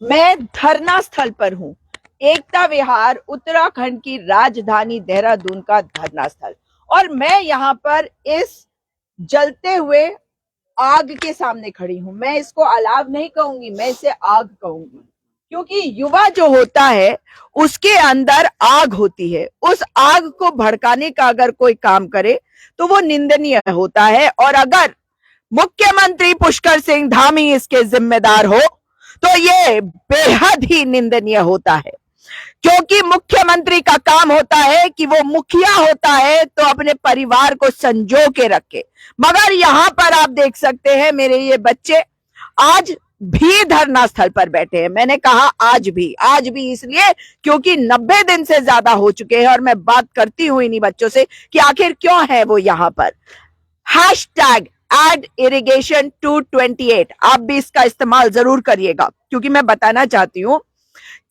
मैं धरना स्थल पर हूँ। एकता विहार उत्तराखंड की राजधानी देहरादून का धरना स्थल, और मैं यहाँ पर इस जलते हुए आग के सामने खड़ी हूँ। मैं इसको अलाव नहीं कहूंगी, मैं इसे आग कहूंगी, क्योंकि युवा जो होता है उसके अंदर आग होती है। उस आग को भड़काने का अगर कोई काम करे तो वो निंदनीय होता है। और अगर मुख्यमंत्री पुष्कर सिंह धामी इसके जिम्मेदार हो तो ये बेहद ही निंदनीय होता है, क्योंकि मुख्यमंत्री का काम होता है कि वो मुखिया होता है तो अपने परिवार को संजो के रखे। मगर यहां पर आप देख सकते हैं मेरे ये बच्चे आज भी धरना स्थल पर बैठे हैं। मैंने कहा आज भी इसलिए क्योंकि 90 दिन से ज्यादा हो चुके हैं और मैं बात करती हूं इन्हीं बच्चों से कि आखिर क्यों है वो यहां पर। हैशटैग एड इरिगेशन 228 आप भी इसका इस्तेमाल जरूर करिएगा, क्योंकि मैं बताना चाहती हूं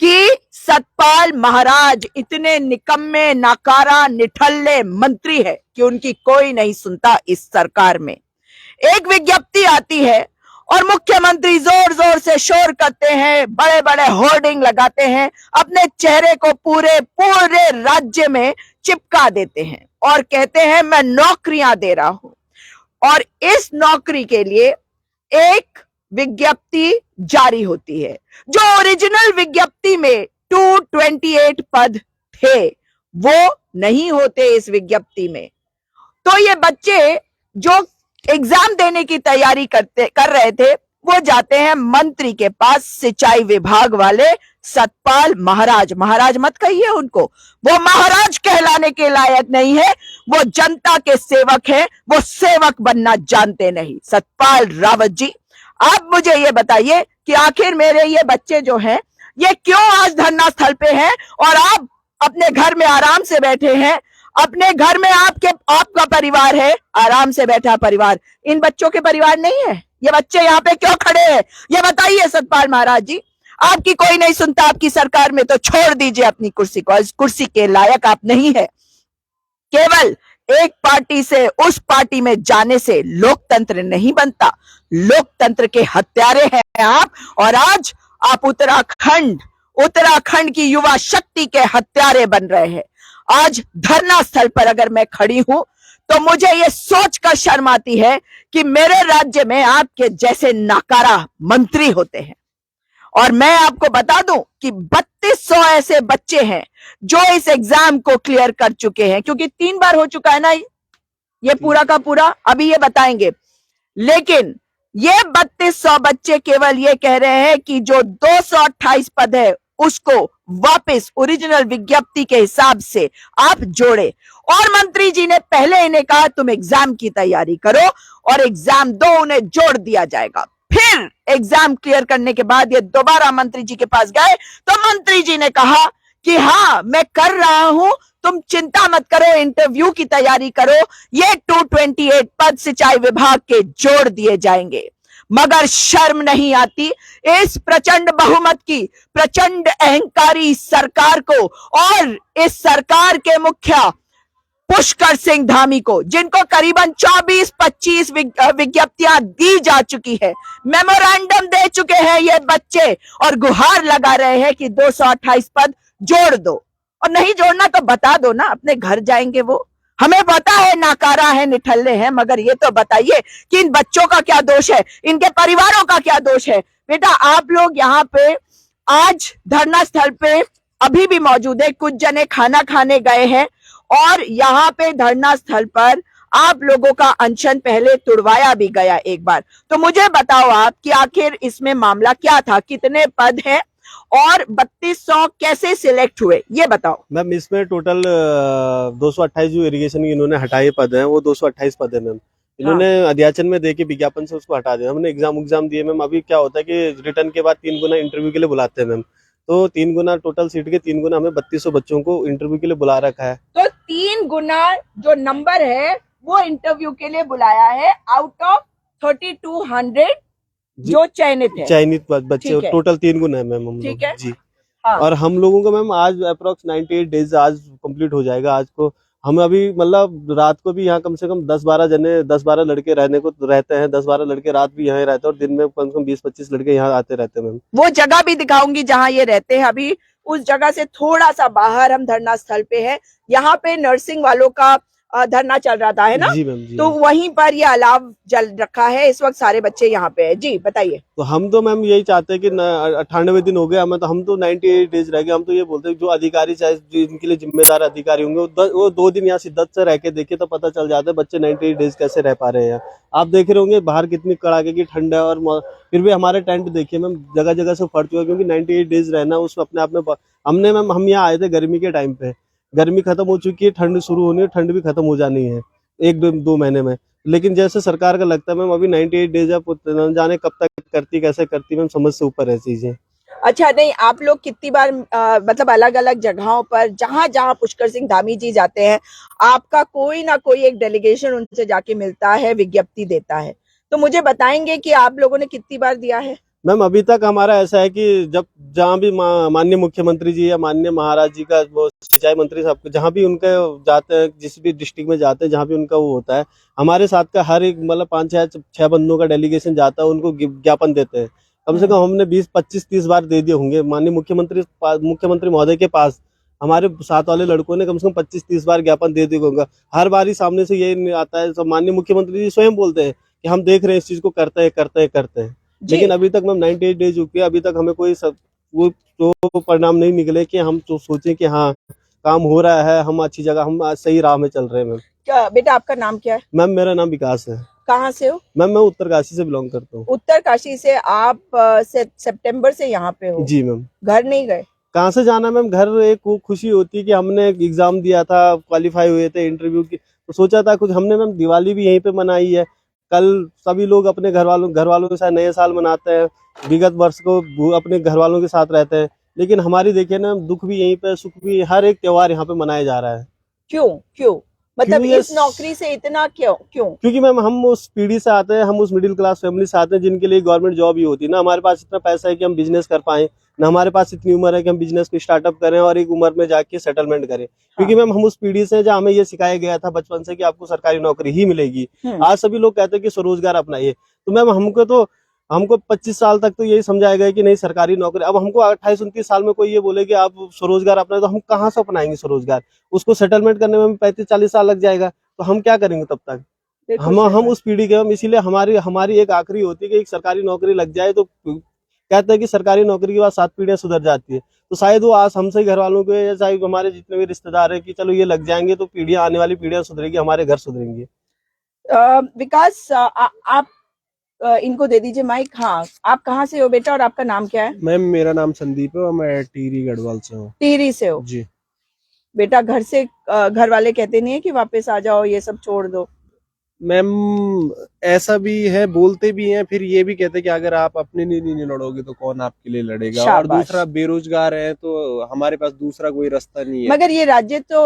कि सतपाल महाराज इतने निकम्मे नाकारा निठल्ले मंत्री है कि उनकी कोई नहीं सुनता इस सरकार में। एक विज्ञप्ति आती है और मुख्यमंत्री जोर जोर से शोर करते हैं, बड़े बड़े होर्डिंग लगाते हैं, अपने चेहरे को पूरे पूरे राज्य में चिपका देते हैं और कहते हैं मैं नौकरियां दे रहा हूं। और इस नौकरी के लिए एक विज्ञप्ति जारी होती है। जो ओरिजिनल विज्ञप्ति में 228 पद थे वो नहीं होते इस विज्ञप्ति में। तो ये बच्चे जो एग्जाम देने की तैयारी कर रहे थे वो जाते हैं मंत्री के पास, सिंचाई विभाग वाले सतपाल महाराज। महाराज मत कहिए उनको, वो महाराज कहलाने के लायक नहीं है, वो जनता के सेवक हैं, वो सेवक बनना जानते नहीं। सतपाल रावत जी, आप मुझे ये बताइए कि आखिर मेरे ये बच्चे जो हैं ये क्यों आज धरना स्थल पे हैं और आप अपने घर में आराम से बैठे हैं। अपने घर में आपका परिवार है, आराम से बैठा परिवार। इन बच्चों के परिवार नहीं है। ये बच्चे यहाँ पे क्यों खड़े हैं ये बताइए सतपाल महाराज जी। आपकी कोई नहीं सुनता आपकी सरकार में, तो छोड़ दीजिए अपनी कुर्सी को, इस कुर्सी के लायक आप नहीं है। केवल एक पार्टी से उस पार्टी में जाने से लोकतंत्र नहीं बनता, लोकतंत्र के हत्यारे हैं आप। और आज आप उत्तराखंड की युवा शक्ति के हत्यारे बन रहे हैं। आज धरना स्थल पर अगर मैं खड़ी हूं तो मुझे ये सोचकर शर्म आती है कि मेरे राज्य में आपके जैसे नाकारा मंत्री होते हैं। और मैं आपको बता दूं कि 3200 ऐसे बच्चे हैं जो इस एग्जाम को क्लियर कर चुके हैं, क्योंकि 3 बार हो चुका है ना ये पूरा का पूरा, अभी ये बताएंगे। लेकिन ये 3200 बच्चे केवल ये कह रहे हैं कि जो 228 पद है उसको वापस ओरिजिनल विज्ञप्ति के हिसाब से आप जोड़े। और मंत्री जी ने पहले इन्हें कहा तुम एग्जाम की तैयारी करो और एग्जाम दो, उन्हें जोड़ दिया जाएगा। फिर एग्जाम क्लियर करने के बाद ये दोबारा मंत्री जी के पास गए तो मंत्री जी ने कहा कि हाँ मैं कर रहा हूं, तुम चिंता मत करो, इंटरव्यू की तैयारी करो, ये 228 पद सिंचाई विभाग के जोड़ दिए जाएंगे। मगर शर्म नहीं आती इस प्रचंड बहुमत की, प्रचंड अहंकारी सरकार को और इस सरकार के मुखिया पुष्कर सिंह धामी को, जिनको करीबन 24-25 विज्ञप्तियां दी जा चुकी है, मेमोरेंडम दे चुके हैं ये बच्चे और गुहार लगा रहे हैं कि 228 पद जोड़ दो। और नहीं जोड़ना तो बता दो ना, अपने घर जाएंगे वो। हमें पता है नाकारा है, निठल्ले हैं, मगर ये तो बताइए कि इन बच्चों का क्या दोष है, इनके परिवारों का क्या दोष है। बेटा आप लोग यहाँ पे आज धरना स्थल पे अभी भी मौजूद है, कुछ जने खाना खाने गए हैं और यहाँ पे धरना स्थल पर आप लोगों का अनशन पहले तुड़वाया भी गया एक बार। तो मुझे बताओ आप कि आखिर इसमें मामला क्या था, कितने पद हैं और 3200 कैसे सिलेक्ट हुए ये बताओ। मैम इसमें टोटल 228 जो इरिगेशन की इन्होंने हटाए पद हैं वो 228 पद है मैम। इन्होंने अध्याचन में देके विज्ञापन से उसको हटा दिया। हमने एग्जाम दिए मैम। अभी क्या होता है कि रिटर्न के बाद 3 गुना इंटरव्यू के लिए बुलाते हैं मैम, तो 3 गुना टोटल सीट के 3 गुना हमें 3200 बच्चों को इंटरव्यू के लिए बुला रखा है। तो 3 गुना जो नंबर है वो इंटरव्यू के लिए बुलाया है आउट ऑफ 3200 जो चयनित बच्चे टोटल 3 गुना है मैम हम लोग जी। हाँ। और हम लोगों का मैम आज अप्रोक्स 98 डेज आज कंप्लीट हो जाएगा। आज को हम अभी मतलब रात को भी यहाँ कम से कम 10-12 लड़के रहते हैं। 10-12 लड़के रात भी यहाँ रहते हैं और दिन में कम से कम 20-25 लड़के यहाँ आते रहते हैं मैम। वो जगह भी दिखाऊंगी जहां ये रहते हैं। अभी उस जगह से थोड़ा सा बाहर हम धरना स्थल पे है। यहाँ पे नर्सिंग वालों का धरना चल रहा था, है ना? जी मैम, जी तो वहीं पर ये अलाव जल रखा है। इस वक्त सारे बच्चे यहाँ पे है। जी बताइए। तो हम तो मैम यही चाहते हैं कि 98 दिन हो गए हमें, तो हम तो 98 डेज रह गए। हम तो ये बोलते हैं जो अधिकारी चाहे जो इनके लिए जिम्मेदार अधिकारी होंगे वो 2 दिन यहाँ शिद्दत से रह के देखे तो पता चल जाता है बच्चे 98 डेज कैसे रह पा रहे हैं। आप देख रहे होंगे बाहर कितनी कड़ाके की ठंड है और फिर भी हमारे टेंट देखिए मैम जगह जगह से फट चुका है, क्योंकि 98 डेज रहना उसमें अपने आप में हमने मैम हम यहाँ आए थे गर्मी के टाइम पे। गर्मी खत्म हो चुकी है, ठंड शुरू होनी है, ठंड भी खत्म हो जानी है 1-2 महीने में। लेकिन जैसे सरकार का लगता है मैम अभी 98 डेज है, न जाने कब तक करती कैसे करती मैम, समझ से ऊपर है चीजें। अच्छा, नहीं आप लोग कितनी बार मतलब अलग अलग जगहों पर जहां जहां पुष्कर सिंह धामी जी जाते हैं, आपका कोई ना कोई एक डेलीगेशन उनसे जाके मिलता है, विज्ञप्ति देता है। तो मुझे बताएंगे कि आप लोगों ने कितनी बार दिया है? मैम अभी तक हमारा ऐसा है कि जब जहाँ भी माननीय मुख्यमंत्री जी या माननीय महाराज जी का वो सिंचाई मंत्री साहब जहाँ भी उनके जाते हैं, जिस भी डिस्ट्रिक्ट में जाते हैं, जहाँ भी उनका वो होता है, हमारे साथ का हर एक मतलब 5-6 बंदों का डेलीगेशन जाता है, उनको ज्ञापन देते हैं। कम से कम हमने 20-25-30 बार दे दिए होंगे माननीय मुख्यमंत्री महोदय के पास। हमारे साथ वाले लड़कों ने कम से कम 25-30 बार ज्ञापन दे दिया होगा। हर बार ही सामने से ये आता है, माननीय मुख्यमंत्री जी स्वयं बोलते हैं कि हम देख रहे हैं इस चीज को, करते हैं। लेकिन अभी तक मैम 98 डेज हो गए, अभी तक हमें कोई वो तो परिणाम नहीं निकले कि हम तो सोचें कि हाँ काम हो रहा है, हम अच्छी जगह, हम सही राह में चल रहे हैं मैम। क्या बेटा आपका नाम क्या है? मैम मेरा नाम विकास है। कहाँ से हो? मैम मैं उत्तरकाशी से बिलोंग करता हूँ। उत्तरकाशी से। आप सितंबर से यहाँ पे हो? जी मैम। घर नहीं गए? कहाँ से जाना मैम, घर एक वो खुशी होती है कि हमने एग्जाम दिया था, क्वालिफाई हुए थे इंटरव्यू की, तो सोचा था कुछ। हमने मैम दिवाली भी यहीं पे मनाई है। कल सभी लोग अपने घर वालों के साथ नए साल मनाते हैं, विगत वर्ष को अपने घर वालों के साथ रहते हैं। लेकिन हमारी देखिए ना, दुख भी यहीं पे, सुख भी, हर एक त्योहार यहाँ पे मनाया जा रहा है। क्यों मतलब क्यों इस नौकरी से इतना क्यों? क्योंकि मैम हम उस पीढ़ी से आते हैं, हम उस मिडिल क्लास फैमिली से आते हैं जिनके लिए गवर्नमेंट जॉब ही होती है ना। हमारे पास इतना पैसा है कि हम बिजनेस कर पाए, ना हमारे पास इतनी उम्र है कि हम बिजनेस को स्टार्टअप करें और एक उम्र में जाके सेटलमेंट करें। क्योंकि मैम हम उस पीढ़ी से, जहाँ हमें ये सिखाया गया था बचपन से कि आपको सरकारी नौकरी ही मिलेगी। आज सभी लोग कहते हैं कि स्वरोजगार अपनाइए, तो मैम हमको 25 साल तक तो यही समझाया गया कि नहीं सरकारी नौकरी। अब हमको 28-29 साल में कोई ये बोले कि आप स्वरोजगार अपनाए, तो हम कहाँ से अपनाएंगे स्वरोजगार? उसको सेटलमेंट करने में 35-40 साल लग जाएगा, तो हम क्या करेंगे तब तक? हम उस पीढ़ी के हम, इसीलिए हमारी एक आखिरी होती है कि एक सरकारी नौकरी लग जाए, तो कहते हैं कि सरकारी नौकरी के बाद 7 पीढ़ियां सुधर जाती है। तो शायद वो आज हमसे घर वालों के या चाहे हमारे जितने भी रिश्तेदार है कि चलो ये लग जाएंगे तो पीढ़ियां, आने वाली पीढ़ियां सुधरेगी, हमारे घर सुधरेंगे। विकास आप इनको दे दीजिए माइक। हाँ, आप कहाँ से हो बेटा और आपका नाम क्या है? मैम मेरा नाम संदीप है और मैं टिहरी गढ़वाल से हूँ। टिहरी से हो जी। बेटा, घर से घर वाले कहते नहीं है कि वापस आ जाओ, ये सब छोड़ दो? मैम ऐसा भी है, बोलते भी हैं, फिर ये भी कहते हैं कि अगर आप अपने लिए नहीं लड़ोगे तो कौन आपके लिए लड़ेगा। और दूसरा बेरोजगार है तो हमारे पास दूसरा कोई रास्ता नहीं है। मगर ये राज्य तो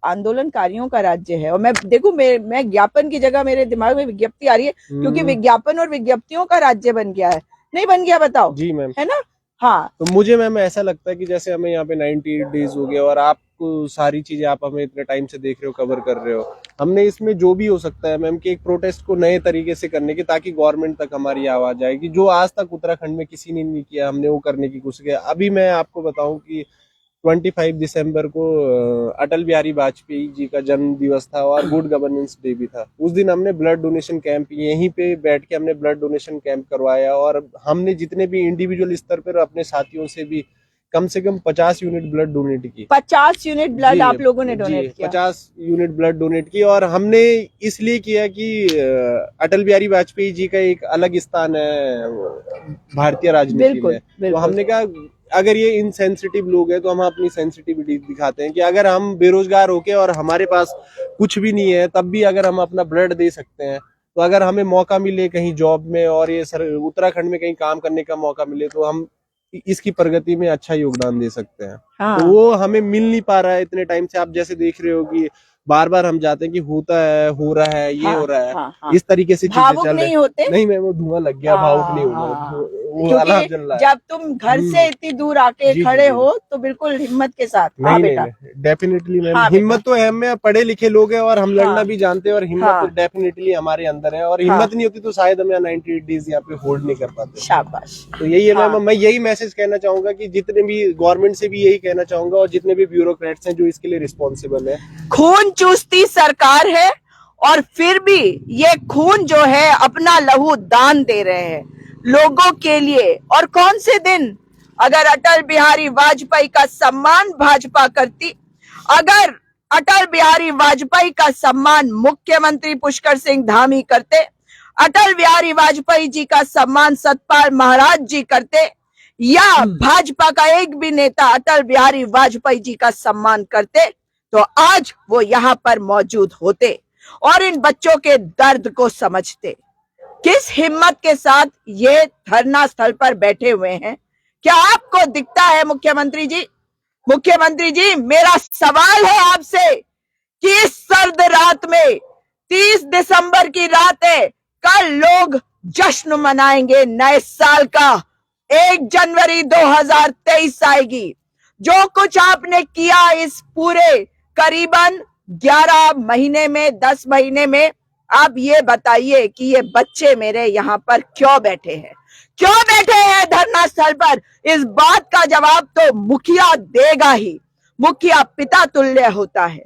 आंदोलनकारियों का राज्य है। और मैं देखूं, मैं ज्ञापन की जगह मेरे दिमाग में विज्ञप्ति आ रही है, क्योंकि विज्ञापन और विज्ञप्तियों का राज्य बन गया है। नहीं बन गया? बताओ। जी मैम, है ना? हाँ, तो मुझे मैम ऐसा लगता है कि जैसे हमें यहाँ पे 98 डेज हो गए और आपको सारी चीजें, आप हमें इतने टाइम से देख रहे हो, कवर कर रहे हो, हमने इसमें जो भी हो सकता है मैम कि एक प्रोटेस्ट को नए तरीके से करने की, ताकि गवर्नमेंट तक हमारी आवाज आए कि जो आज तक उत्तराखंड में किसी ने नहीं किया, हमने वो करने की कोशिश किया। अभी मैं आपको बताऊं कि 25 दिसंबर को अटल बिहारी वाजपेयी जी का जन्म दिवस था और गुड गवर्नेंस डे भी था। उस दिन हमने ब्लड डोनेशन कैंप, यहीं पे बैठ के हमने ब्लड डोनेशन कैंप करवाया और हमने जितने भी इंडिविजुअल स्तर पर अपने साथियों से भी कम से कम 50 यूनिट ब्लड डोनेट की। 50 यूनिट ब्लड आप लोगों ने डोनेट किया? 50 यूनिट ब्लड डोनेट की। और हमने इसलिए किया कि अटल बिहारी वाजपेयी जी का एक अलग स्थान है भारतीय राजनीति में। तो हमने कहा अगर ये इनसेंसिटिव लोग हैं तो हम अपनी सेंसिटिविटी दिखाते हैं कि अगर हम बेरोजगार होके और हमारे पास कुछ भी नहीं है, तब भी अगर हम अपना ब्लड दे सकते हैं, तो अगर हमें मौका मिले कहीं जॉब में और ये उत्तराखंड में कहीं काम करने का मौका मिले, तो हम इसकी प्रगति में अच्छा योगदान दे सकते हैं। हाँ। तो वो हमें मिल नहीं पा रहा है इतने टाइम से। आप जैसे देख रहे हो कि बार बार हम जाते हैं कि होता है, हो रहा है, ये हो रहा है, इस तरीके से चीजें चल रही है। नहीं होते? नहीं मैम, वो धुआं लग गया, भावुक नहीं होगा। वो क्योंकि अल्हम्दुलिल्लाह। जब तुम घर से इतनी दूर आके जी, खड़े जी, हो तो बिल्कुल हिम्मत के साथ। हाँ नहीं बेटा। नहीं डेफिनेटली मैम, हाँ हिम्मत तो है, हमें पढ़े लिखे लोग हैं और हम लड़ना हाँ भी जानते हैं, और हिम्मत हाँ तो डेफिनेटली हमारे अंदर है, और हाँ हिम्मत नहीं होती तो शायद हम यहाँ 98 डेज यहाँ पे होल्ड नहीं कर पाते। शाबाश। तो यही है हाँ मैम, मैं यही मैसेज कहना चाहूंगा कि जितने भी गवर्नमेंट से भी यही कहना चाहूंगा, और जितने भी ब्यूरोक्रेट्स हैं जो इसके लिए रिस्पॉन्सिबल है। खून चूसती सरकार है और फिर भी ये खून जो है अपना लहू दान दे रहे हैं लोगों के लिए। और कौन से दिन अगर अटल बिहारी वाजपेयी का सम्मान भाजपा करती, अगर अटल बिहारी वाजपेयी का सम्मान मुख्यमंत्री पुष्कर सिंह धामी करते, अटल बिहारी वाजपेयी जी का सम्मान सतपाल महाराज जी करते, या भाजपा का एक भी नेता अटल बिहारी वाजपेयी जी का सम्मान करते, तो आज वो यहाँ पर मौजूद होते और इन बच्चों के दर्द को समझते। किस हिम्मत के साथ ये धरना स्थल पर बैठे हुए हैं, क्या आपको दिखता है मुख्यमंत्री जी? मुख्यमंत्री जी, मेरा सवाल है आपसे कि इस सर्द रात में 30 दिसंबर की रात है, कल लोग जश्न मनाएंगे नए साल का, 1 जनवरी 2023 आएगी। जो कुछ आपने किया इस पूरे करीबन 11 महीने में, 10 महीने में, आप ये बताइए कि ये बच्चे मेरे यहाँ पर क्यों बैठे हैं, क्यों बैठे हैं धरना स्थल पर? इस बात का जवाब तो मुखिया देगा ही। मुखिया पिता तुल्य होता है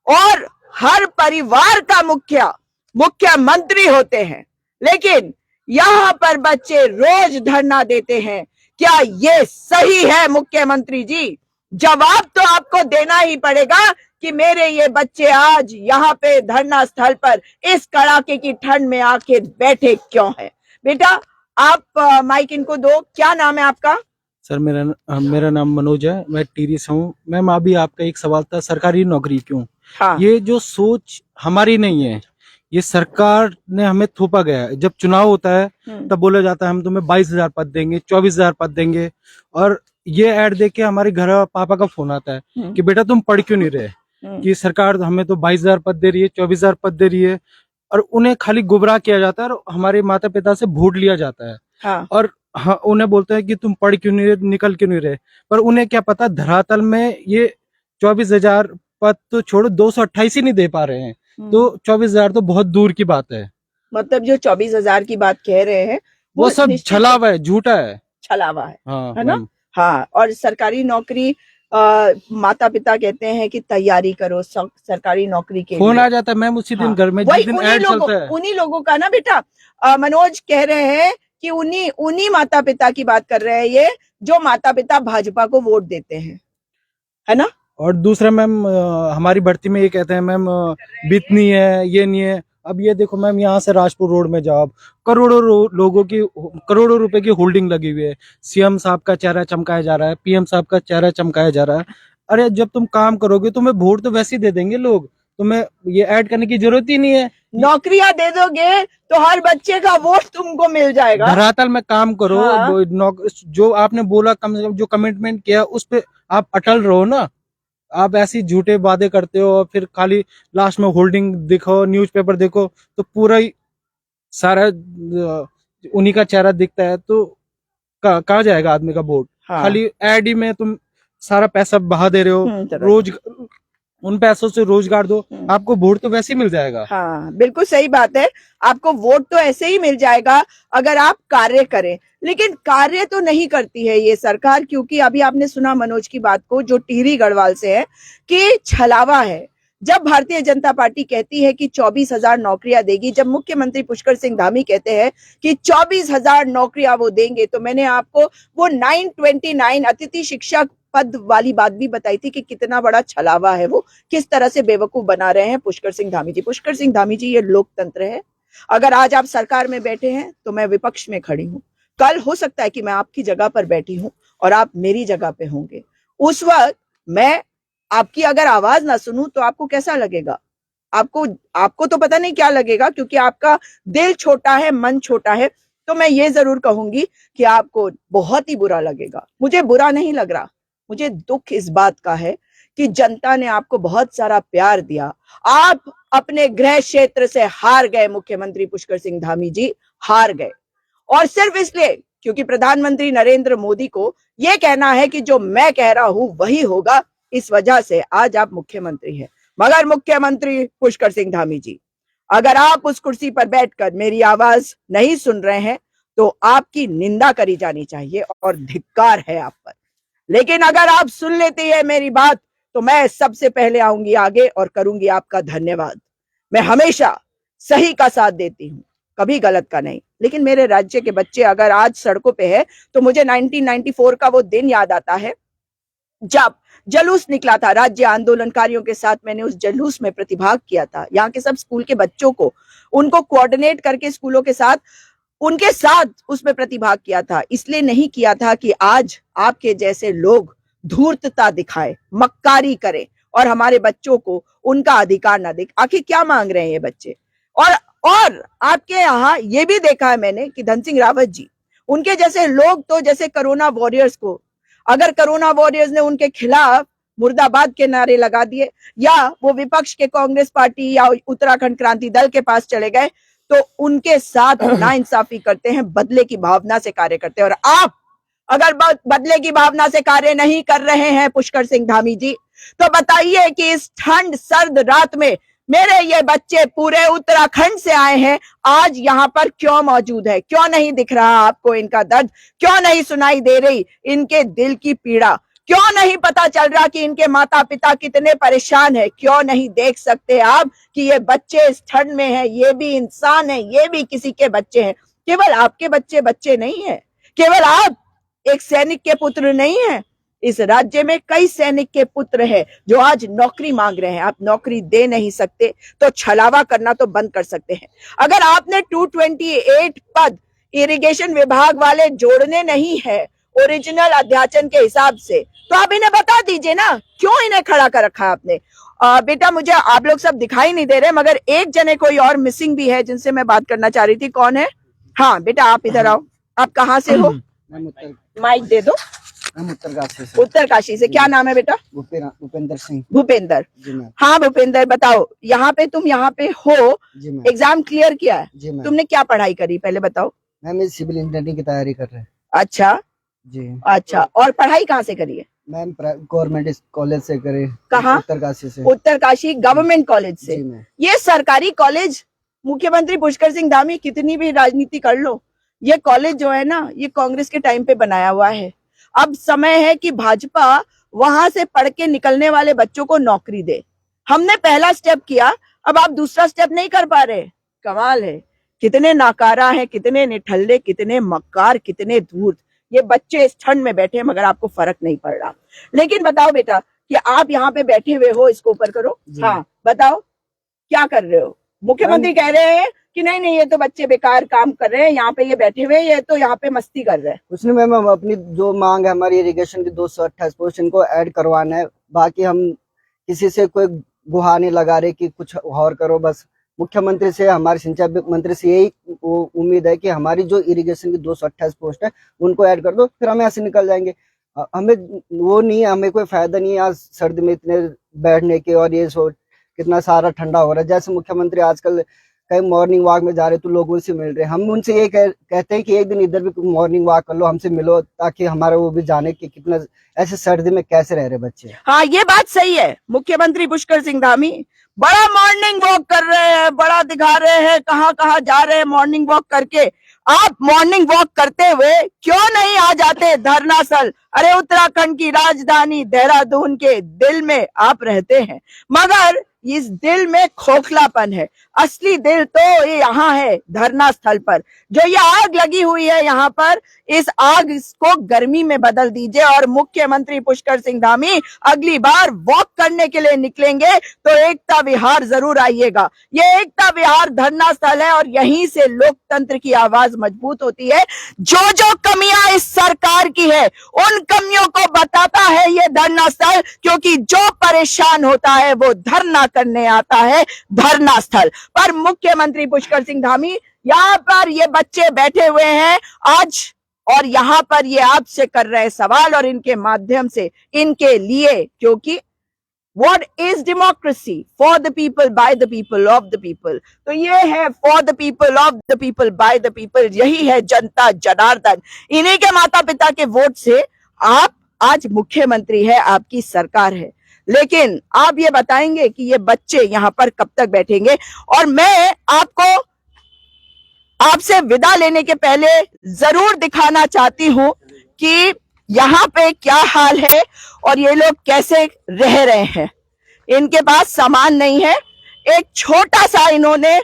और हर परिवार का मुखिया मुख्यमंत्री होते हैं, लेकिन यहाँ पर बच्चे रोज धरना देते हैं। क्या ये सही है मुख्यमंत्री जी? जवाब तो आपको देना ही पड़ेगा कि मेरे ये बच्चे आज यहाँ पे धरना स्थल पर इस कड़ाके की ठंड में आके बैठे क्यों हैं। बेटा आप माइक इनको दो। क्या नाम है आपका? सर मेरा नाम मनोज है, मैं टिहरी से हूँ। मैम अभी आपका एक सवाल था, सरकारी नौकरी क्यों? हाँ। ये जो सोच हमारी नहीं है, ये सरकार ने हमें थोपा गया है। जब चुनाव होता है तब बोला जाता है हम तुम्हें 22,000 पद देंगे, 24,000 पद देंगे, और ये ऐड देके हमारे घर पापा का फोन आता है कि बेटा तुम पढ़ क्यों नहीं रहे, कि सरकार हमें तो 22,000 पद दे रही है, 24,000 पद दे रही है, और उन्हें खाली गुमराह किया जाता है और हमारे माता पिता से वोट लिया जाता है। हाँ। और हाँ, उन्हें बोलते हैं कि तुम पढ़ क्यों नहीं रहे, निकल क्यों नहीं रहे, पर उन्हें क्या पता धरातल में ये 24,000 पद तो छोड़ो 228 ही नहीं दे पा रहे हैं, तो 24,000 तो बहुत दूर की बात है। मतलब जो 24,000 की बात कह रहे हैं वो सब छलावा है, झूठा है, छलावा है, हाँ, है ना? हाँ। और सरकारी नौकरी माता पिता कहते हैं कि तैयारी करो सरकारी नौकरी के फोन लिए। आ जाता है मैम उसी दिन हाँ। घर में, जिस दिन ऐड चलता है। उन्हीं लोगों का ना बेटा, मनोज कह रहे हैं कि उन्हीं माता पिता की बात कर रहे हैं ये, जो माता पिता भाजपा को वोट देते हैं, है ना? और दूसरा मैम हमारी भर्ती में ये कहते हैं मैम वित्त नहीं है, ये नहीं है। अब ये देखो मैम, यहाँ से राजपुर रोड में जाओ, करोड़ों लोगों की, करोड़ों रुपए की होल्डिंग लगी हुई है, सीएम साहब का चेहरा चमकाया जा रहा है, पीएम साहब का चेहरा चमकाया जा रहा है। अरे जब तुम काम करोगे तुम्हें वोट तो वैसे ही दे देंगे लोग, तुम्हें ये ऐड करने की जरूरत ही नहीं है। नौकरियां दे दोगे तो हर बच्चे का वोट तुमको मिल जाएगा। धरातल में काम करो। हाँ। जो आपने बोला, कम से कम जो कमिटमेंट किया उस पे आप अटल रहो ना। आप ऐसी झूठे वादे करते हो और फिर खाली लास्ट में होल्डिंग दिखो, न्यूज़पेपर देखो तो पूरा ही सारा उन्हीं का चेहरा दिखता है, तो कहाँ जाएगा आदमी का वोट? हाँ। खाली एड ही में तुम सारा पैसा बहा दे रहे हो। रोज उन पैसों से रोजगार दो, आपको वोट तो वैसे ही मिल जाएगा। हाँ, बिल्कुल सही बात है, आपको वोट तो ऐसे ही मिल जाएगा अगर आप कार्य करें, लेकिन कार्य तो नहीं करती है ये सरकार। क्योंकि अभी आपने सुना मनोज की बात को, जो टिहरी गढ़वाल से है, कि छलावा है। जब भारतीय जनता पार्टी कहती है कि 24,000 नौकरियां देगी, जब मुख्यमंत्री पुष्कर सिंह धामी कहते हैं कि 24,000 नौकरियां वो देंगे, तो मैंने आपको वो 929 अतिथि शिक्षक पद वाली बात भी बताई थी कि कितना बड़ा छलावा है वो, किस तरह से बेवकूफ बना रहे हैं पुष्कर सिंह धामी जी। पुष्कर सिंह धामी जी, ये लोकतंत्र है। अगर आज आप सरकार में बैठे हैं तो मैं विपक्ष में खड़ी हूँ, कल हो सकता है कि मैं आपकी जगह पर बैठी हूँ और आप मेरी जगह पे होंगे। उस वक्त मैं आपकी अगर आवाज ना सुनूं तो आपको कैसा लगेगा? आपको तो पता नहीं क्या लगेगा, क्योंकि आपका दिल छोटा है, मन छोटा है। तो मैं ये जरूर कहूंगी कि आपको बहुत ही बुरा लगेगा। मुझे बुरा नहीं लग रहा, मुझे दुख इस बात का है कि जनता ने आपको बहुत सारा प्यार दिया, आप अपने गृह क्षेत्र से हार गए। मुख्यमंत्री पुष्कर सिंह धामी जी हार गए, और सिर्फ इसलिए क्योंकि प्रधानमंत्री नरेंद्र मोदी को यह कहना है कि जो मैं कह रहा हूं वही होगा, इस वजह से आज आप मुख्यमंत्री हैं। मगर मुख्यमंत्री पुष्कर सिंह धामी जी, अगर आप उस कुर्सी पर बैठकर मेरी आवाज नहीं सुन रहे हैं तो आपकी निंदा करी जानी चाहिए और धिक्कार है आप पर। लेकिन अगर आप सुन लेते हैं मेरी बात तो मैं सबसे पहले आऊंगी आगे और करूंगी आपका धन्यवाद। मैं हमेशा सही का साथ देती हूं, कभी गलत का नहीं। लेकिन मेरे राज्य के बच्चे अगर आज सड़कों पे है तो मुझे 1994 का वो दिन याद आता है जब जुलूस निकला था राज्य आंदोलनकारियों के साथ। मैंने उस जुलूस में प्रतिभाग किया था। यहाँ के सब स्कूल के बच्चों को उनको कोऑर्डिनेट करके स्कूलों के साथ उनके साथ उसमें प्रतिभाग किया था। इसलिए नहीं किया था कि आज आपके जैसे लोग धूर्तता दिखाए, मक्कारी करें और हमारे बच्चों को उनका अधिकार ना दे। आखिर क्या मांग रहे हैं ये बच्चे? और आपके यहाँ ये भी देखा है मैंने कि धन सिंह रावत जी, उनके जैसे लोग तो जैसे कोरोना वॉरियर्स को, अगर कोरोना वॉरियर्स ने उनके खिलाफ मुर्दाबाद के नारे लगा दिए या वो विपक्ष के कांग्रेस पार्टी या उत्तराखंड क्रांति दल के पास चले गए तो उनके साथ नाइंसाफी करते हैं, बदले की भावना से कार्य करते हैं। और आप अगर बदले की भावना से कार्य नहीं कर रहे हैं पुष्कर सिंह धामी जी, तो बताइए कि इस ठंड सर्द रात में मेरे ये बच्चे पूरे उत्तराखंड से आए हैं, आज यहाँ पर क्यों मौजूद है? क्यों नहीं दिख रहा आपको इनका दर्द? क्यों नहीं सुनाई दे रही इनके दिल की पीड़ा? क्यों नहीं पता चल रहा कि इनके माता पिता कितने परेशान है? क्यों नहीं देख सकते आप कि ये बच्चे इस ठंड में हैं, ये भी इंसान है, ये भी किसी के बच्चे हैं। केवल आपके बच्चे नहीं है, केवल आप एक सैनिक के पुत्र नहीं है। इस राज्य में कई सैनिक के पुत्र हैं जो आज नौकरी मांग रहे हैं। आप नौकरी दे नहीं सकते तो छलावा करना तो बंद कर सकते हैं। अगर आपने 228 पद इरिगेशन विभाग वाले जोड़ने नहीं है ओरिजिनल अध्याचन के हिसाब से, तो आप इन्हें बता दीजिए ना, क्यों इन्हें खड़ा कर रखा आपने? बेटा मुझे आप लोग सब दिखाई नहीं दे रहे, मगर एक जने कोई और मिसिंग भी है जिनसे मैं बात करना चाह रही थी। कौन है? हाँ बेटा आप इधर आओ। आप कहाँ से हो? माइक दे दो। हम उत्तरकाशी से। उत्तरकाशी से। क्या नाम है बेटा? भूपेंद्र सिंह। भूपेंद्र जी मैम। हाँ भूपेंद्र, बताओ यहाँ पे तुम यहाँ पे हो, जी मैम। एग्जाम क्लियर किया है? जी मैम। तुमने क्या पढ़ाई करी पहले बताओ? मैम ये सिविल इंजीनियरिंग की तैयारी कर रहे हैं। अच्छा जी। अच्छा, और पढ़ाई कहाँ से करी है? मैम गवर्नमेंट कॉलेज से करे। कहाँ? उत्तरकाशी से। उत्तरकाशी गवर्नमेंट कॉलेज से। जी मैम। ये सरकारी कॉलेज, मुख्यमंत्री पुष्कर सिंह धामी कितनी भी राजनीति कर लो, ये कॉलेज जो है ना, ये कांग्रेस के टाइम पे बनाया हुआ है। अब समय है कि भाजपा वहां से पढ़ के निकलने वाले बच्चों को नौकरी दे। हमने पहला स्टेप किया, अब आप दूसरा स्टेप नहीं कर पा रहे। कमाल है, कितने नाकारा है, कितने निठल्ले, कितने मक्कार, कितने धूर्त। ये बच्चे इस ठंड में बैठे हैं मगर आपको फर्क नहीं पड़ रहा। लेकिन बताओ बेटा कि आप यहाँ पे बैठे हुए हो, इसको ऊपर करो। हाँ बताओ क्या कर रहे हो? मुख्यमंत्री कह रहे हैं कि नहीं नहीं ये तो बच्चे बेकार काम कर रहे हैं, यहाँ पे ये बैठे हुए, ये तो यहाँ पे मस्ती कर रहे हैं। कुछ नहीं मैम, हम अपनी जो मांग है हमारी इरिगेशन की 228 पोस्ट इनको ऐड करवाना है। बाकी हम किसी से कोई गुहार नहीं लगा रहे कि कुछ और करो। बस मुख्यमंत्री से, हमारे सिंचाई मंत्री से यही उम्मीद है कि हमारी जो इरिगेशन की 228 पोस्ट है उनको ऐड कर दो, फिर हम ऐसे निकल जाएंगे। हमें वो नहीं है, हमें कोई फायदा नहीं है आज सर्दी में इतने बैठने के। और ये सो कितना सारा ठंडा हो रहा है। जैसे मुख्यमंत्री आजकल कहीं मॉर्निंग वॉक में जा रहे तो लोगों से मिल रहे हैं, हम उनसे ये कहते हैं कि एक दिन इधर भी मॉर्निंग वॉक कर लो, हमसे मिलो, ताकि हमारा वो भी जाने कि कितना ऐसे सर्दी में कैसे रह रहे बच्चे। हाँ ये बात सही है, मुख्यमंत्री पुष्कर सिंह धामी बड़ा मॉर्निंग वॉक कर रहे हैं, बड़ा दिखा रहे हैं कहाँ कहाँ जा रहे हैं मॉर्निंग वॉक करके। आप मॉर्निंग वॉक करते हुए क्यों नहीं आ जाते धरना स्थल? अरे उत्तराखंड की राजधानी देहरादून के दिल में आप रहते हैं, मगर इस दिल में खोखलापन है। असली दिल तो ये यहाँ है धरना स्थल पर। जो ये आग लगी हुई है यहाँ पर, इस आग को गर्मी में बदल दीजिए। और मुख्यमंत्री पुष्कर सिंह धामी अगली बार वॉक करने के लिए निकलेंगे तो एकता विहार जरूर आइएगा। ये एकता विहार धरना स्थल है और यहीं से लोकतंत्र की आवाज मजबूत होती है। जो जो कमियां इस सरकार की है उन कमियों को बताता है ये धरना स्थल, क्योंकि जो परेशान होता है वो धरना करने आता है धरना स्थल पर। मुख्यमंत्री पुष्कर सिंह धामी यहाँ पर ये बच्चे बैठे हुए हैं आज, और यहाँ पर ये आपसे कर रहे सवाल और इनके माध्यम से इनके लिए, क्योंकि What is democracy? For the people, by the people, of the people. तो ये है for the people, of the people, by the people. यही है जनता जनार्दन। इन्हीं के माता पिता के वोट से आप आज मुख्यमंत्री है, आपकी सरकार है। लेकिन आप ये बताएंगे कि ये बच्चे यहाँ पर कब तक बैठेंगे? और मैं आपको आपसे विदा लेने के पहले जरूर दिखाना चाहती हूं कि यहाँ पे क्या हाल है और ये लोग कैसे रह रहे हैं। इनके पास सामान नहीं है। एक छोटा सा इन्होंने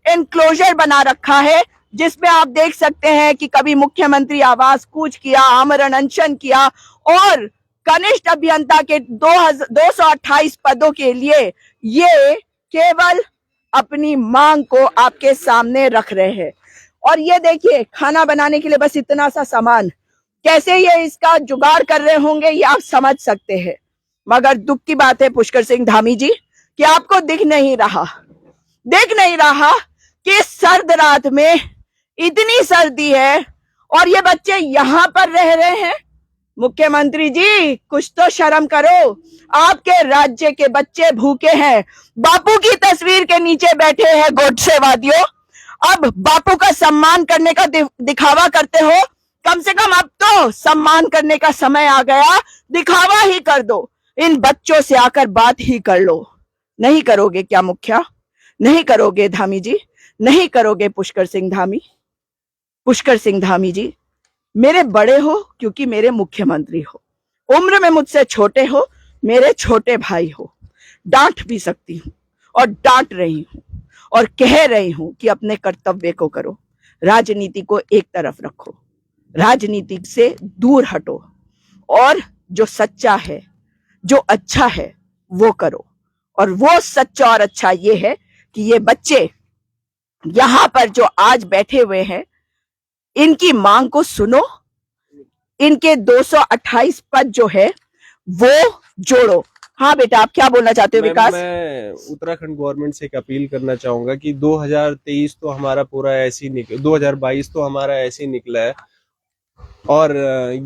एनक्लोजर बना रखा है जिसमें आप देख सकते हैं कि कभी मुख्यमंत्री आवास कूच किया, आमरण अनशन किया और कनिष्ठ अभियंता के 228 पदों के लिए ये केवल अपनी मांग को आपके सामने रख रहे हैं। और ये देखिए, खाना बनाने के लिए बस इतना सा सामान, कैसे ये इसका जुगाड़ कर रहे होंगे ये आप समझ सकते हैं। मगर दुख की बात है पुष्कर सिंह धामी जी कि आपको दिख नहीं रहा कि सर्द रात में इतनी सर्दी है और ये बच्चे यहाँ पर रह रहे हैं। मुख्यमंत्री जी कुछ तो शर्म करो, आपके राज्य के बच्चे भूखे हैं। बापू की तस्वीर के नीचे बैठे हैं गोडसेवादियों। अब बापू का सम्मान करने का दिखावा करते हो, कम से कम अब तो सम्मान करने का समय आ गया, दिखावा ही कर दो। इन बच्चों से आकर बात ही कर लो। नहीं करोगे क्या मुखिया? नहीं करोगे धामी जी? नहीं करोगे पुष्कर सिंह धामी? पुष्कर सिंह धामी जी मेरे बड़े हो क्योंकि मेरे मुख्यमंत्री हो, उम्र में मुझसे छोटे हो, मेरे छोटे भाई हो। डांट भी सकती हूँ और डांट रही हूँ और कह रही हूं कि अपने कर्तव्य को करो, राजनीति को एक तरफ रखो, राजनीति से दूर हटो और जो सच्चा है, जो अच्छा है वो करो। और वो सच्चा और अच्छा ये है कि ये बच्चे यहां पर जो आज बैठे हुए हैं इनकी मांग को सुनो, इनके 228 पद जो है वो जोड़ो। हाँ बेटा, आप क्या बोलना चाहते हो विकास? मैं उत्तराखंड गवर्नमेंट से एक अपील करना चाहूंगा कि 2023 तो हमारा पूरा ऐसे ही निकला, 2022 तो हमारा ऐसे ही निकला है और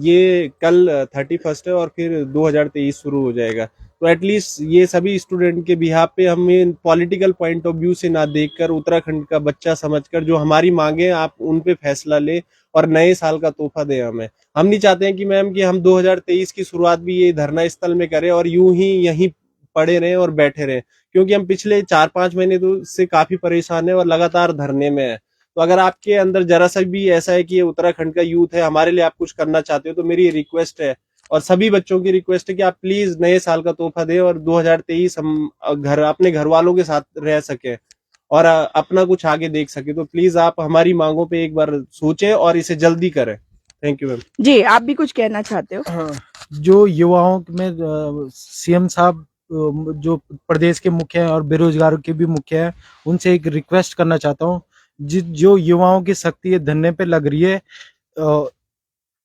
ये कल 31 है और फिर 2023 शुरू हो जाएगा। तो एटलीस्ट ये सभी स्टूडेंट के बिहाफ पे हमें पॉलिटिकल पॉइंट ऑफ व्यू से ना देखकर उत्तराखंड का बच्चा समझकर जो हमारी मांगे आप उन पे फैसला ले और नए साल का तोहफा दे हमें। हम नहीं चाहते हैं कि मैम कि हम 2023 की शुरुआत भी ये धरना स्थल में करें और यूं ही यहीं पड़े रहें और बैठे रहें, क्योंकि हम पिछले 4-5 महीने तो से काफी परेशान है और लगातार धरने में है। तो अगर आपके अंदर जरा सा भी ऐसा है कि ये उत्तराखंड का यूथ है, हमारे लिए आप कुछ करना चाहते हो, तो मेरी रिक्वेस्ट है और सभी बच्चों की रिक्वेस्ट है कि आप प्लीज नए साल का तोहफा दें और 2023 हम अपने घर वालों के साथ रह सके और अपना कुछ आगे देख सके। तो प्लीज आप हमारी मांगों पे एक बार सोचें और इसे जल्दी करें। Thank you ma'am. जी, आप भी कुछ कहना चाहते हो? हाँ, जो युवाओं में सीएम साहब जो प्रदेश के मुख्य हैं और बेरोजगारों के भी मुख्य हैं, उनसे एक रिक्वेस्ट करना चाहता हूँ, जो युवाओं की शक्ति है धरने पे लग रही है,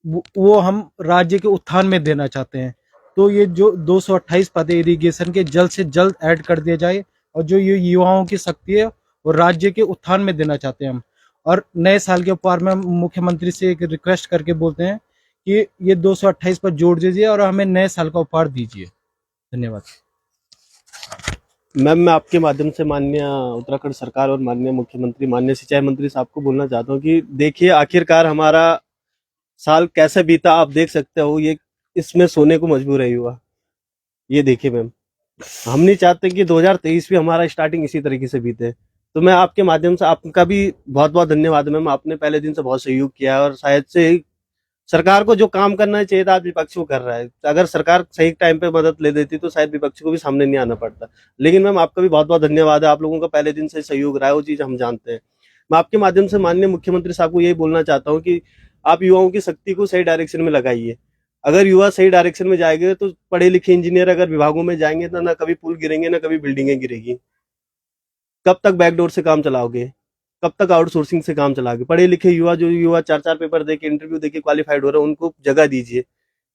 वो हम राज्य के उत्थान में देना चाहते हैं। तो ये जो 228 पद इरिगेशन के जल्द से जल्द ऐड कर दिया जाए और जो ये युवाओं की शक्ति है वो राज्य के उत्थान में देना चाहते हैं हम। और नए साल के उपहार में मुख्यमंत्री से एक रिक्वेस्ट करके बोलते हैं कि ये 228 पद जोड़ दीजिए और हमें नए साल का उपहार दीजिए। धन्यवाद मैम। मैं आपके माध्यम से माननीय उत्तराखंड सरकार और माननीय मुख्यमंत्री, माननीय सिंचाई मंत्री साहब को बोलना चाहता हूँ कि देखिए आखिरकार हमारा साल कैसे बीता आप देख सकते हो, ये इसमें सोने को मजबूर है युवा। ये देखिए मैम, हम नहीं चाहते कि 2023 भी हमारा स्टार्टिंग इसी तरीके से बीते। तो मैं आपके माध्यम से आपका भी बहुत बहुत धन्यवाद मैम, आपने पहले दिन से बहुत सहयोग किया है और शायद से सरकार को जो काम करना चाहिए था आज विपक्ष को कर रहा है। अगर सरकार सही टाइम पे मदद ले देती तो शायद विपक्ष को भी सामने नहीं आना पड़ता। लेकिन मैम आपका भी बहुत बहुत धन्यवाद है, आप लोगों का पहले दिन से सहयोग रहा है, वो चीज हम जानते हैं। मैं आपके माध्यम से माननीय मुख्यमंत्री साहब को यही बोलना चाहता हूँ कि आप युवाओं की शक्ति को सही डायरेक्शन में लगाइए। अगर युवा सही डायरेक्शन में जाएंगे तो पढ़े लिखे इंजीनियर अगर विभागों में जाएंगे तो ना कभी पुल गिरेंगे ना कभी बिल्डिंगें गिरेगी। कब तक बैकडोर से काम चलाओगे, कब तक आउटसोर्सिंग से काम चलाओगे? पढ़े लिखे युवा, जो युवा 4-4 पेपर देके इंटरव्यू देके क्वालिफाइड हो रहे हैं, उनको जगह दीजिए।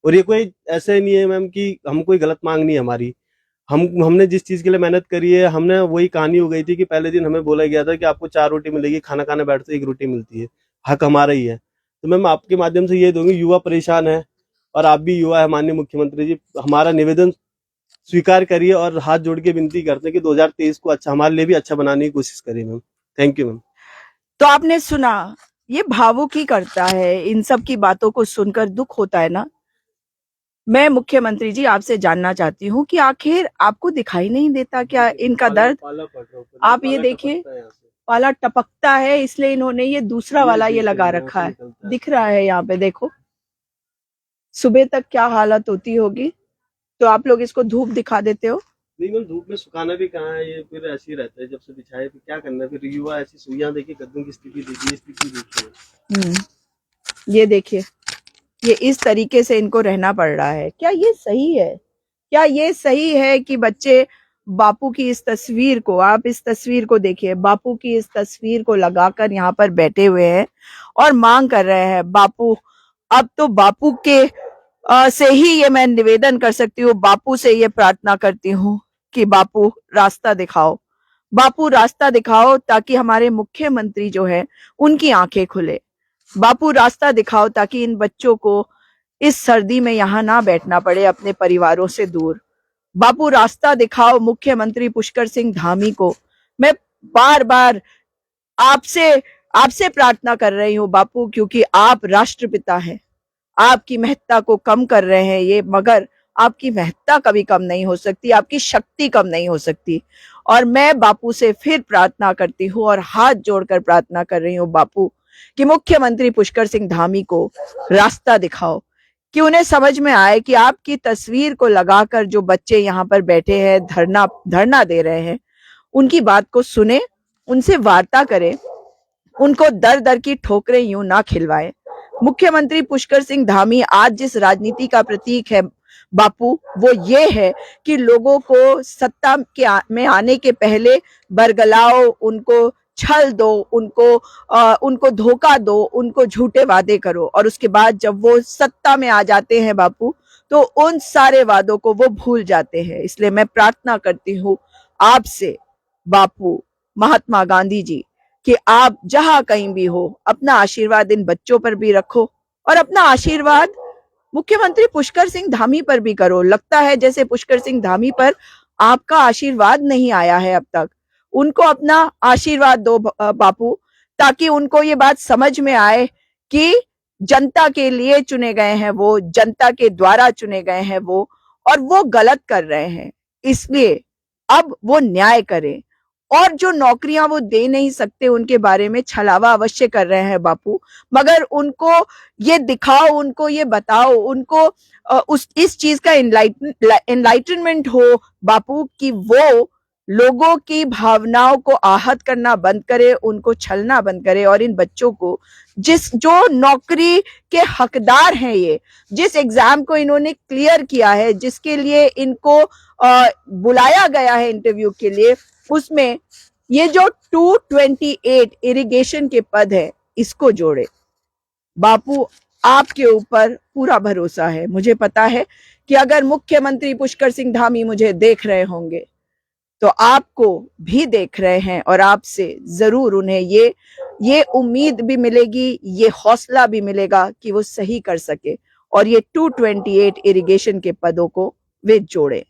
और ये कोई ऐसे नहीं है मैम कि हम कोई गलत मांग नहीं है हमारी। हमने जिस चीज के लिए मेहनत करी है, हमने वही कहानी हो गई थी कि पहले दिन हमें बोला गया था कि आपको 4 रोटी मिलेगी, खाना खाने बैठते 1 रोटी मिलती है, हक हमारा ही है। तो मैम आपके माध्यम से ये दूंगी, युवा परेशान है और आप भी युवा है माननीय मुख्यमंत्री जी, हमारा निवेदन स्वीकार करिए और हाथ जोड़ के विनती करते हैं कि 2023 को अच्छा हमारे लिए भी अच्छा बनाने की कोशिश करिए मैम। Thank you ma'am. तो आपने सुना, ये भावुक ही करता है। इन सब की बातों को सुनकर दुख होता है ना। मैं मुख्यमंत्री जी आपसे जानना चाहती हूँ कि आखिर आपको दिखाई नहीं देता क्या इनका दर्द? आप ये देखिए, पाला टपकता है, इसलिए इन्होंने ये दूसरा वाला ये लगा रखा है, दिख रहा है यहाँ पे, देखो। सुबह तक क्या हालत होती होगी। तो आप लोग इसको धूप दिखा देते हो। नहीं मैम, धूप में सुखाना भी कहाँ है, ये फिर ऐसे ही रहता है जब से बिछाए, फिर क्या करना है। फिर युवा ऐसी सुइयां देखिए, कद्दू की स्थिति देखिए, स्थिति देखिए। ये देखिए, ये इस तरीके से इनको रहना पड़ रहा है। क्या ये सही है? क्या ये सही है कि बच्चे बापू की इस तस्वीर को, आप इस तस्वीर को देखिए, बापू की इस तस्वीर को लगाकर यहाँ पर बैठे हुए हैं और मांग कर रहे हैं, बापू, अब तो बापू के से ही ये मैं निवेदन कर सकती हूँ, बापू से ये प्रार्थना करती हूँ कि बापू रास्ता दिखाओ, बापू रास्ता दिखाओ, ताकि हमारे मुख्यमंत्री जो है उनकी आंखें खुले। बापू रास्ता दिखाओ ताकि इन बच्चों को इस सर्दी में यहाँ ना बैठना पड़े अपने परिवारों से दूर। बापू रास्ता दिखाओ मुख्यमंत्री पुष्कर सिंह धामी को। मैं बार बार आपसे प्रार्थना कर रही हूँ बापू, क्योंकि आप राष्ट्रपिता हैं। आपकी महत्ता को कम कर रहे हैं ये, मगर आपकी महत्ता कभी कम नहीं हो सकती, आपकी शक्ति कम नहीं हो सकती। और मैं बापू से फिर प्रार्थना करती हूँ और हाथ जोड़कर प्रार्थना कर रही हूँ बापू कि मुख्यमंत्री पुष्कर सिंह धामी को रास्ता दिखाओ, कि उन्हें समझ में आए कि आपकी तस्वीर को लगाकर जो बच्चे यहाँ पर बैठे हैं, धरना दे रहे हैं, उनकी बात को सुने, उनसे वार्ता करें, उनको दर दर की ठोकरें यूं ना खिलवाएं। मुख्यमंत्री पुष्कर सिंह धामी आज जिस राजनीति का प्रतीक है बापू, वो ये है कि लोगों को सत्ता में आने के पहले बरगलाओ, उनको छल दो, उनको धोखा दो, उनको झूठे वादे करो, और उसके बाद जब वो सत्ता में आ जाते हैं बापू, तो उन सारे वादों को वो भूल जाते हैं। इसलिए मैं प्रार्थना करती हूँ आपसे बापू, महात्मा गांधी जी, कि आप जहां कहीं भी हो, अपना आशीर्वाद इन बच्चों पर भी रखो और अपना आशीर्वाद मुख्यमंत्री पुष्कर सिंह धामी पर भी करो। लगता है जैसे पुष्कर सिंह धामी पर आपका आशीर्वाद नहीं आया है अब तक। उनको अपना आशीर्वाद दो बापू, ताकि उनको ये बात समझ में आए कि जनता के लिए चुने गए हैं वो, जनता के द्वारा चुने गए हैं वो, और वो गलत कर रहे हैं। इसलिए अब वो न्याय करें, और जो नौकरियां वो दे नहीं सकते उनके बारे में छलावा अवश्य कर रहे हैं बापू, मगर उनको ये दिखाओ, उनको ये बताओ, उनको इस चीज का एनलाइटनमेंट हो बापू, कि वो लोगों की भावनाओं को आहत करना बंद करे, उनको छलना बंद करे, और इन बच्चों को जो नौकरी के हकदार हैं, ये जिस एग्जाम को इन्होंने क्लियर किया है, जिसके लिए इनको बुलाया गया है इंटरव्यू के लिए, उसमें ये जो 228 इरिगेशन के पद है, इसको जोड़े। बापू, आपके ऊपर पूरा भरोसा है। मुझे पता है कि अगर मुख्यमंत्री पुष्कर सिंह धामी मुझे देख रहे होंगे, तो आपको भी देख रहे हैं, और आपसे जरूर उन्हें ये उम्मीद भी मिलेगी, ये हौसला भी मिलेगा कि वो सही कर सके और ये 228 इरिगेशन के पदों को वे जोड़े।